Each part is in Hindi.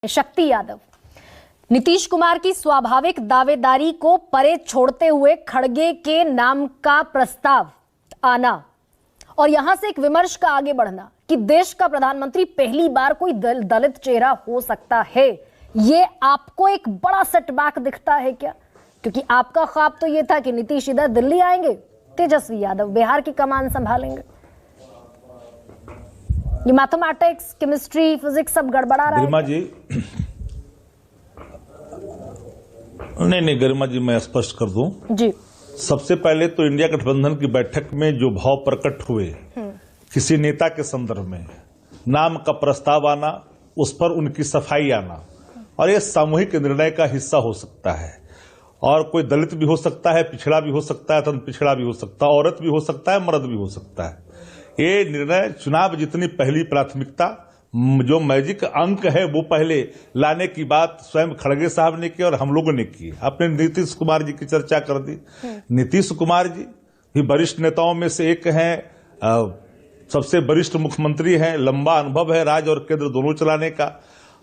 शक्ति यादव। नीतीश कुमार की स्वाभाविक दावेदारी को परे छोड़ते हुए खड़गे के नाम का प्रस्ताव आना और यहां से एक विमर्श का आगे बढ़ना कि देश का प्रधानमंत्री पहली बार कोई दलित चेहरा हो सकता है, ये आपको एक बड़ा सेटबैक दिखता है क्या? क्योंकि आपका ख्वाब तो ये था कि नीतीश इधर दिल्ली आएंगे, तेजस्वी यादव बिहार की कमान संभालेंगे। ये मैथमेटिक्स, केमिस्ट्री, फिजिक्स सब गड़बड़ा रहा है। गरिमा जी, नहीं गरिमा जी, मैं स्पष्ट कर दूं जी। सबसे पहले तो इंडिया गठबंधन की बैठक में जो भाव प्रकट हुए किसी नेता के संदर्भ में, नाम का प्रस्ताव आना, उस पर उनकी सफाई आना, और यह सामूहिक निर्णय का हिस्सा हो सकता है। और कोई दलित भी हो सकता है, पिछड़ा भी हो सकता है, तंत्र पिछड़ा भी हो सकता है, औरत भी हो सकता है, मर्द भी हो सकता है। ये निर्णय चुनाव जितनी पहली प्राथमिकता, जो मैजिक अंक है वो पहले लाने की बात स्वयं खड़गे साहब ने की और हम लोगों ने की। आपने नीतीश कुमार जी की चर्चा कर दी। नीतीश कुमार जी भी वरिष्ठ नेताओं में से एक हैं, सबसे वरिष्ठ मुख्यमंत्री हैं, लंबा अनुभव है राज्य और केंद्र दोनों चलाने का।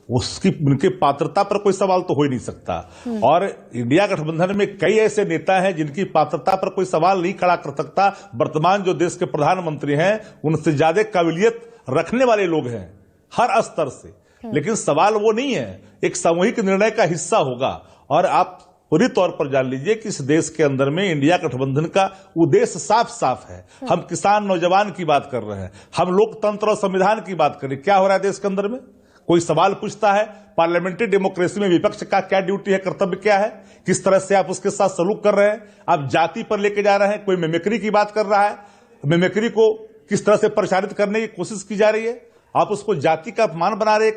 उनकी पात्रता पर कोई सवाल तो हो ही नहीं सकता। और इंडिया गठबंधन में कई ऐसे नेता हैं जिनकी पात्रता पर कोई सवाल नहीं खड़ा कर सकता। वर्तमान जो देश के प्रधानमंत्री हैं उनसे ज्यादा काबिलियत रखने वाले लोग हैं हर स्तर से। लेकिन सवाल वो नहीं है, एक सामूहिक निर्णय का हिस्सा होगा। और आप पूरी तौर पर जान लीजिए कि इस देश के अंदर में इंडिया गठबंधन का उद्देश्य साफ साफ है। हम किसान नौजवान की बात कर रहे हैं, हम लोकतंत्र और संविधान की बात कर रहे हैं। क्या हो रहा है देश के अंदर में? कोई सवाल पूछता है, पार्लियामेंट्री डेमोक्रेसी में विपक्ष का क्या ड्यूटी है, कर्तव्य क्या है, किस तरह से आप उसके साथ सलूक कर रहे हैं? आप जाति पर लेके जा रहे हैं, कोई मिमिक्री की बात कर रहा है, मिमिक्री को किस तरह से प्रचारित करने की कोशिश की जा रही है, आप उसको जाति का अपमान बना रहे।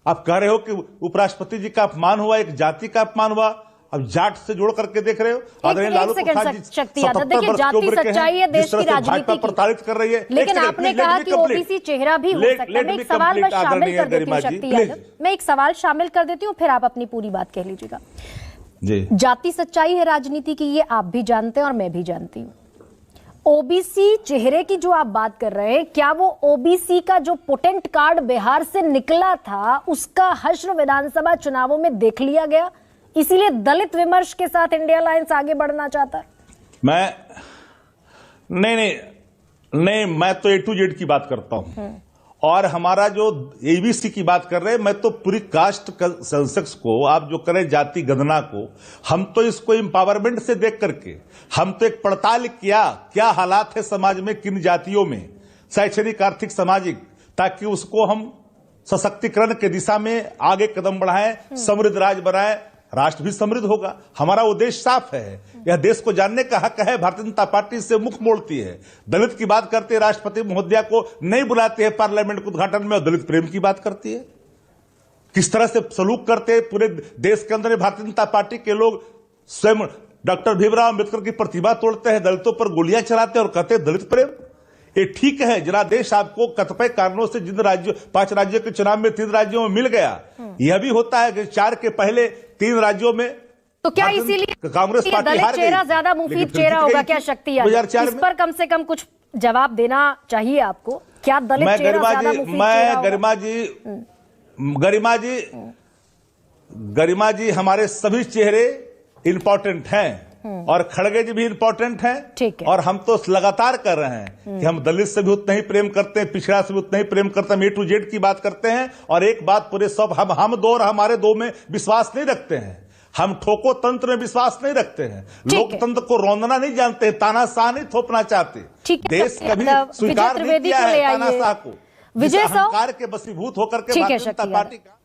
आप कह रहे हो कि उपराष्ट्रपति जी का अपमान हुआ, एक जाति का अपमान हुआ, अब जाट से जोड़ करके देख रहे हो। आदरणीय लालू प्रसाद जी शक्ति यादव, देखिए जाति सच्चाई है देश की राजनीति प्रताड़ित कर रही है। लेकिन आपने कहा कि ओबीसी चेहरा भी हो सकता है। मैं एक सवाल बस शामिल कर देती हूँ शक्ति यादव, मैं एक सवाल शामिल कर देती हूँ, फिर आप अपनी पूरी बात कह लीजिएगा। जी, जाति सच्चाई है राजनीति की, ये आप भी जानते हैं और मैं भी जानती हूँ। ओबीसी चेहरे की जो आप बात कर रहे हैं, क्या वो ओबीसी का जो पोटेंट कार्ड बिहार से निकला था उसका हश्र विधानसभा चुनावों में देख लिया गया, इसीलिए दलित विमर्श के साथ इंडिया अलायंस आगे बढ़ना चाहता है? नहीं, मैं तो ए टू जेड की बात करता हूं। और हमारा जो एबीसी की बात कर रहे हैं, मैं तो पूरी कास्ट सेंसेक्स को, आप जो करें जाति गणना को, हम तो इसको एम्पावरमेंट से देख करके हम तो एक पड़ताल किया क्या हालात है समाज में, किन जातियों में, शैक्षणिक, आर्थिक, सामाजिक, ताकि उसको हम सशक्तिकरण के दिशा में आगे कदम बढ़ाएं, समृद्ध राज्य बनाएं, राष्ट्र भी समृद्ध होगा। हमारा उद्देश्य साफ है, यह देश को जानने का हक है। भारतीय जनता पार्टी इससे मुख मोड़ती है। दलित की बात करते हैं, राष्ट्रपति महोदया को नहीं बुलाते हैं पार्लियामेंट के उद्घाटन में, और दलित प्रेम की बात करती है। किस तरह से सलूक करते हैं पूरे देश के अंदर भारतीय जनता पार्टी के लोग। स्वयं डॉक्टर भीमराव अम्बेडकर की प्रतिभा तोड़ते हैं, दलितों पर गोलियां चलाते हैं और कहते हैं दलित प्रेम। ये ठीक है, जनादेश आपको कतिपय कारणों से जिन राज्यों, 5 राज्यों के चुनाव में 3 राज्यों में मिल गया। यह भी होता है कि 4 के पहले 3 राज्यों में तो क्या इसीलिए कांग्रेस पार्टी हार गई। चेहरा ज्यादा मुफीद चेहरा होगा क्या शक्ति यादव? इस पर कम से कम कुछ जवाब देना चाहिए आपको। क्या दलित चेहरा ज्यादा मुफीद चेहरा होगा? गरिमा जी, हमारे सभी चेहरे इंपॉर्टेंट हैं और खड़गे जी भी इंपॉर्टेंट हैं। और हम तो लगातार कर रहे हैं कि हम दलित से भी उतना ही प्रेम करते हैं, पिछड़ा से भी उतना ही प्रेम करते हैं, हम ए टू जेड की बात करते हैं। और एक बात पूरे सब, हम दो और हमारे दो में विश्वास नहीं रखते हैं। हम ठोको तंत्र में विश्वास नहीं रखते हैं, लोकतंत्र को रौंदना नहीं जानते हैं, तानाशाह नहीं थोपना चाहते। देश कभी स्वीकार नहीं किया है तानाशाह को, विजय अहंकार के बसीभूत होकर के भारतीय जनता पार्टी का।